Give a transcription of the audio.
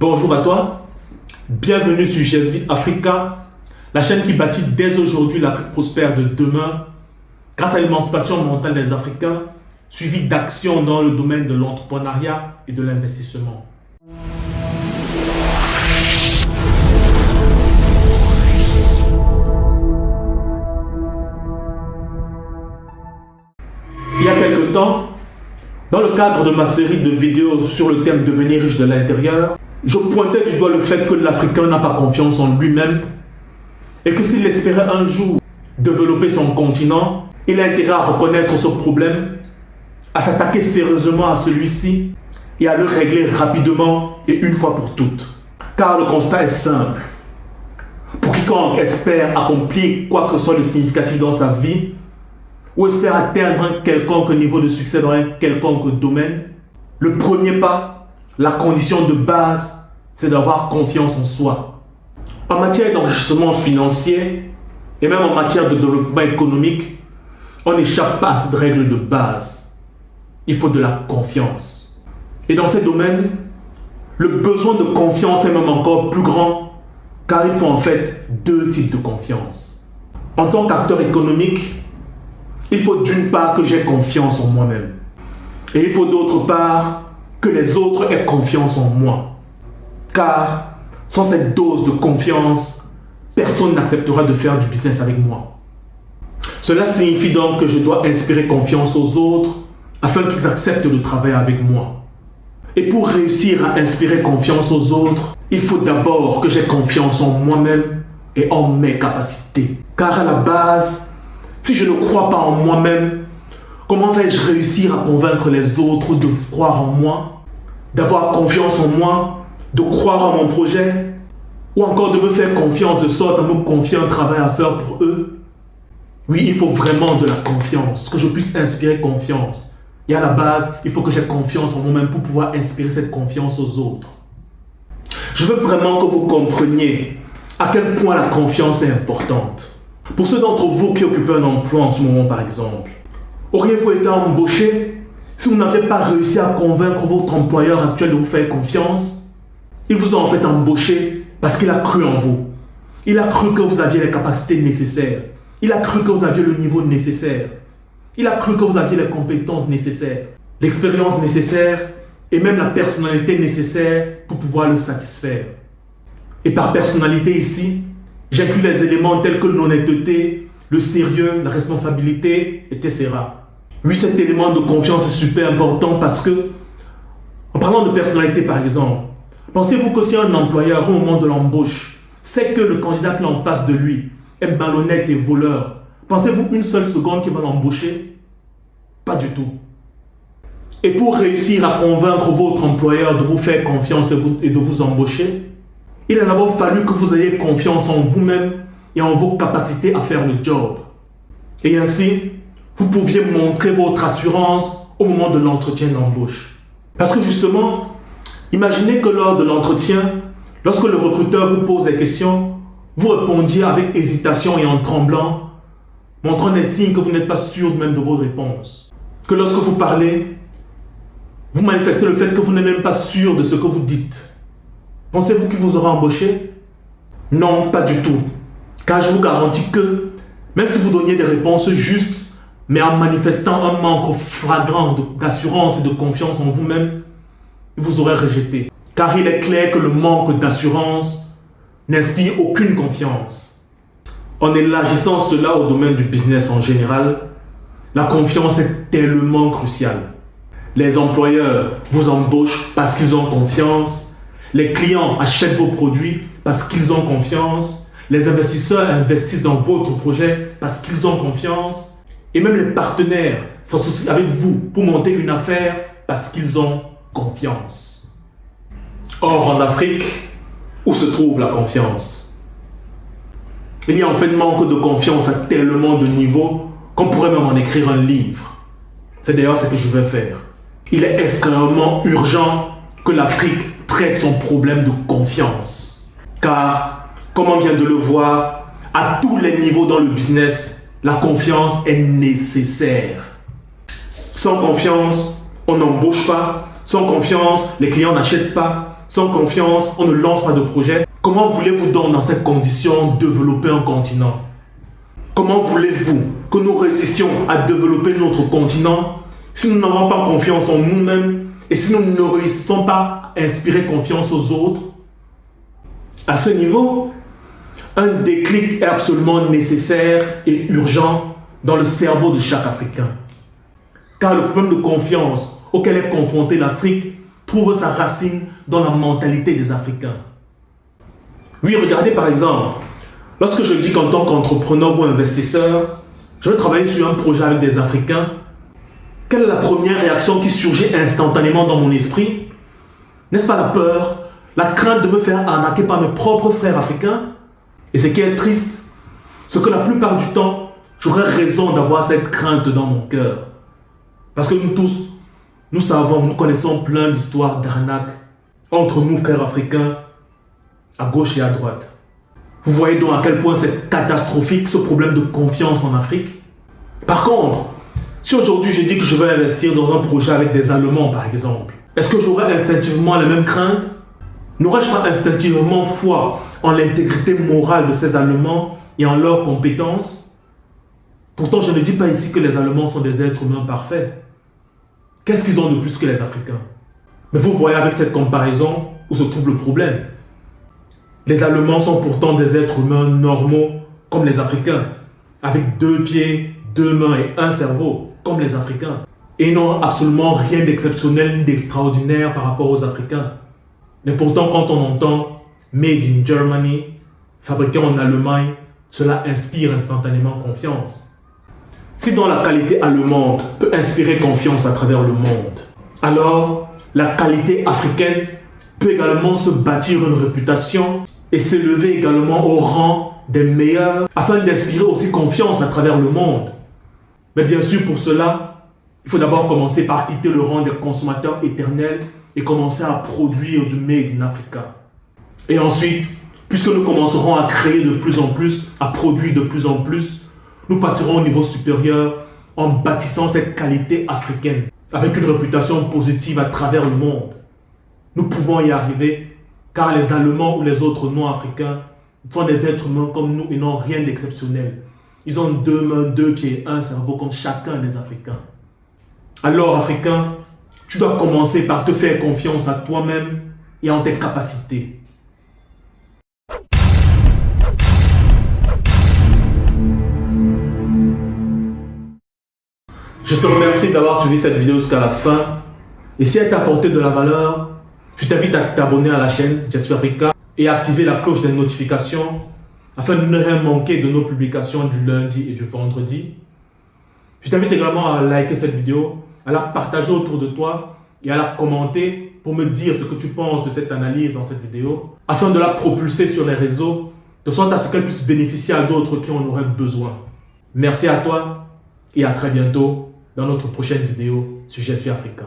Bonjour à toi, bienvenue sur GSV Africa, la chaîne qui bâtit dès aujourd'hui l'Afrique prospère de demain grâce à l'émancipation mentale des Africains, suivie d'actions dans le domaine de l'entrepreneuriat et de l'investissement. Il y a quelque temps, dans le cadre de ma série de vidéos sur le thème devenir riche de l'intérieur, je pointais du doigt le fait que l'Africain n'a pas confiance en lui-même et que s'il espérait un jour développer son continent, il a intérêt à reconnaître ce problème, à s'attaquer sérieusement à celui-ci et à le régler rapidement et une fois pour toutes. Car le constat est simple. Pour quiconque espère accomplir quoi que ce soit de significatif dans sa vie ou espère atteindre un quelconque niveau de succès dans un quelconque domaine, le premier pas, la condition de base, c'est d'avoir confiance en soi. En matière d'enrichissement financier et même en matière de développement économique, on n'échappe pas à cette règle de base. Il faut de la confiance. Et dans ces domaines, le besoin de confiance est même encore plus grand car il faut en fait deux types de confiance. En tant qu'acteur économique, il faut d'une part que j'ai confiance en moi-même. Et il faut d'autre part que les autres aient confiance en moi. Car sans cette dose de confiance, personne n'acceptera de faire du business avec moi. Cela signifie donc que je dois inspirer confiance aux autres afin qu'ils acceptent de travailler avec moi. Et pour réussir à inspirer confiance aux autres, il faut d'abord que j'ai confiance en moi-même et en mes capacités. Car à la base, si je ne crois pas en moi-même, comment vais-je réussir à convaincre les autres de croire en moi, d'avoir confiance en moi, de croire en mon projet, ou encore de me faire confiance de sorte à me confier un travail à faire pour eux? Oui, il faut vraiment de la confiance, que je puisse inspirer confiance. Et à la base, il faut que j'ai confiance en moi-même pour pouvoir inspirer cette confiance aux autres. Je veux vraiment que vous compreniez à quel point la confiance est importante. Pour ceux d'entre vous qui occupent un emploi en ce moment par exemple, auriez-vous été embauché si vous n'avez pas réussi à convaincre votre employeur actuel de vous faire confiance? Il vous a en fait embauché parce qu'il a cru en vous. Il a cru que vous aviez les capacités nécessaires. Il a cru que vous aviez le niveau nécessaire. Il a cru que vous aviez les compétences nécessaires, l'expérience nécessaire et même la personnalité nécessaire pour pouvoir le satisfaire. Et par personnalité ici, j'inclus les éléments tels que l'honnêteté, le sérieux, la responsabilité, etc. Oui, cet élément de confiance est super important parce que, en parlant de personnalité par exemple, pensez-vous que si un employeur au moment de l'embauche sait que le candidat qui est en face de lui est malhonnête et voleur, pensez-vous une seule seconde qu'il va l'embaucher? Pas du tout. Et pour réussir à convaincre votre employeur de vous faire confiance et de vous embaucher, il a d'abord fallu que vous ayez confiance en vous-même et en vos capacités à faire le job. Et ainsi, vous pouviez montrer votre assurance au moment de l'entretien d'embauche. Parce que justement, imaginez que lors de l'entretien, lorsque le recruteur vous pose des questions, vous répondiez avec hésitation et en tremblant, montrant des signes que vous n'êtes pas sûr même de vos réponses. Que lorsque vous parlez, vous manifestez le fait que vous n'êtes même pas sûr de ce que vous dites. Pensez-vous qu'il vous aura embauché? Non, pas du tout. Car je vous garantis que, même si vous donniez des réponses justes, mais en manifestant un manque flagrant d'assurance et de confiance en vous-même, il vous aurait rejeté. Car il est clair que le manque d'assurance n'inspire aucune confiance. En élargissant cela au domaine du business en général, la confiance est tellement cruciale. Les employeurs vous embauchent parce qu'ils ont confiance. Les clients achètent vos produits parce qu'ils ont confiance. Les investisseurs investissent dans votre projet parce qu'ils ont confiance. Et même les partenaires s'associent avec vous pour monter une affaire parce qu'ils ont confiance. Or, en Afrique, où se trouve la confiance? Il y a en fait manque de confiance à tellement de niveaux qu'on pourrait même en écrire un livre. C'est d'ailleurs ce que je vais faire. Il est extrêmement urgent que l'Afrique traite son problème de confiance. Car, comme on vient de le voir, à tous les niveaux dans le business, la confiance est nécessaire. Sans confiance, on n'embauche pas. Sans confiance, les clients n'achètent pas. Sans confiance, on ne lance pas de projet. Comment voulez-vous donc dans ces conditions développer un continent? Comment voulez-vous que nous réussissions à développer notre continent si nous n'avons pas confiance en nous-mêmes et si nous ne réussissons pas à inspirer confiance aux autres? À ce niveau, un déclic est absolument nécessaire et urgent dans le cerveau de chaque Africain. Car le problème de confiance auquel est confrontée l'Afrique trouve sa racine dans la mentalité des Africains. Oui, regardez par exemple, lorsque je dis qu'en tant qu'entrepreneur ou investisseur, je vais travailler sur un projet avec des Africains, quelle est la première réaction qui surgit instantanément dans mon esprit? N'est-ce pas la peur, la crainte de me faire arnaquer par mes propres frères africains? Et ce qui est triste, c'est que la plupart du temps, j'aurais raison d'avoir cette crainte dans mon cœur. Parce que nous tous, nous connaissons plein d'histoires d'arnaques entre nous frères africains, à gauche et à droite. Vous voyez donc à quel point c'est catastrophique ce problème de confiance en Afrique. Par contre, si aujourd'hui je dis que je vais investir dans un projet avec des Allemands par exemple, est-ce que j'aurai instinctivement les mêmes craintes? N'aurais-je pas instinctivement foi en l'intégrité morale de ces Allemands et en leurs compétences? Pourtant, je ne dis pas ici que les Allemands sont des êtres humains parfaits. Qu'est-ce qu'ils ont de plus que les Africains? Mais vous voyez avec cette comparaison où se trouve le problème. Les Allemands sont pourtant des êtres humains normaux comme les Africains, avec 2 pieds, 2 mains et un cerveau comme les Africains. Et ils n'ont absolument rien d'exceptionnel ni d'extraordinaire par rapport aux Africains. Mais pourtant, quand on entend « Made in Germany », fabriqué en Allemagne, cela inspire instantanément confiance. Si dans la qualité allemande peut inspirer confiance à travers le monde, alors la qualité africaine peut également se bâtir une réputation et s'élever également au rang des meilleurs afin d'inspirer aussi confiance à travers le monde. Mais bien sûr, pour cela, il faut d'abord commencer par quitter le rang des consommateurs éternels et commencer à produire du Made in Africa. Et ensuite, puisque nous commencerons à créer de plus en plus, à produire de plus en plus, nous passerons au niveau supérieur en bâtissant cette qualité africaine avec une réputation positive à travers le monde. Nous pouvons y arriver car les Allemands ou les autres non-africains sont des êtres humains comme nous et n'ont rien d'exceptionnel. Ils ont 2 mains, 2 pieds, un cerveau comme chacun des Africains. Alors, Africain, tu dois commencer par te faire confiance à toi-même et en tes capacités. Je te remercie d'avoir suivi cette vidéo jusqu'à la fin. Et si elle t'a apporté de la valeur, je t'invite à t'abonner à la chaîne Jesfi Africa et à activer la cloche des notifications afin de ne rien manquer de nos publications du lundi et du vendredi. Je t'invite également à liker cette vidéo, à la partager autour de toi et à la commenter pour me dire ce que tu penses de cette analyse dans cette vidéo afin de la propulser sur les réseaux de sorte à ce qu'elle puisse bénéficier à d'autres qui en auraient besoin. Merci à toi et à très bientôt dans notre prochaine vidéo sur Jesfi Africa.